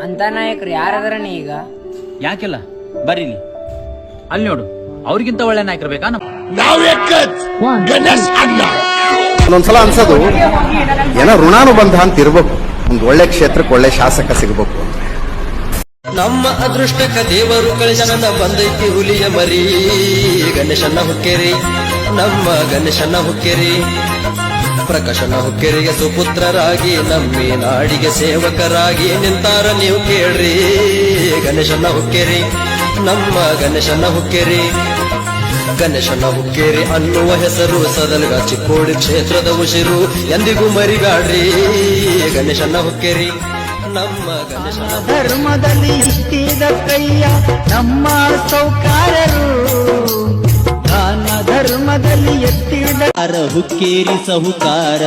ಅಂತ ನಾಯಕರು ಯಾರದಾರಣ್ಣ ಈಗ? ಯಾಕಿಲ್ಲ, ಬರ್ರಿ ಅಲ್ಲಿ ನೋಡು, ಅವ್ರಿಗಿಂತ ಒಳ್ಳೆ ನಾಯಕರು ಬೇಕಾ? ಒಂದೊಂದ್ಸಲ ಅನ್ಸೋದು ಏನೋ ಋಣಾನುಬಂಧ ಅಂತ ಇರ್ಬೇಕು. ಒಂದು ಒಳ್ಳೆ ಕ್ಷೇತ್ರಕ್ಕೆ ಒಳ್ಳೆ ಶಾಸಕ ಸಿಗಬೇಕು. ನಮ್ಮ ಅದೃಷ್ಟಕ್ಕ ದೇವರು ಕಳಿಸನ ಬಂದೈತಿ ಹುಲಿಯ ಮರಿ. ಗಣೇಶನ ಹುಕ್ಕೇರಿ, ನಮ್ಮ ಗಣೇಶನ ಹುಕ್ಕೇರಿ, ಪ್ರಕಾಶನ ಹುಕ್ಕೇರಿಗೆ ಸುಪುತ್ರರಾಗಿ ನಮ್ಮಿ ನಾಡಿಗೆ ಸೇವಕರಾಗಿ ನಿಂತಾರ ನೀವು ಕೇಳ್ರಿ. ಗಣೇಶನ ಹುಕ್ಕೇರಿ, ನಮ್ಮ ಗಣೇಶನ ಹುಕ್ಕೇರಿ. ಗಣೇಶನ ಹುಕ್ಕೇರಿ ಅನ್ನುವ ಹೆಸರು ಸದಲ್ಗ ಚಿಕ್ಕೋಡಿ ಕ್ಷೇತ್ರದ ಉಸಿರು, ಎಂದಿಗೂ ಮರಿಬ್ಯಾಡ್ರಿ. ಗಣೇಶನ ಹುಕ್ಕೇರಿ, ನಮ್ಮ ಗಣೇಶನ ಧರ್ಮದಲ್ಲಿ ಇಷ್ಟಿದ ಕೈಯ ನಮ್ಮ ಸೌಕಾರರು, ದಾನ ಧರ್ಮದಲ್ಲಿ ಎತ್ತಿದ ಹುಕ್ಕೇರಿ ಸಹುಕಾರ.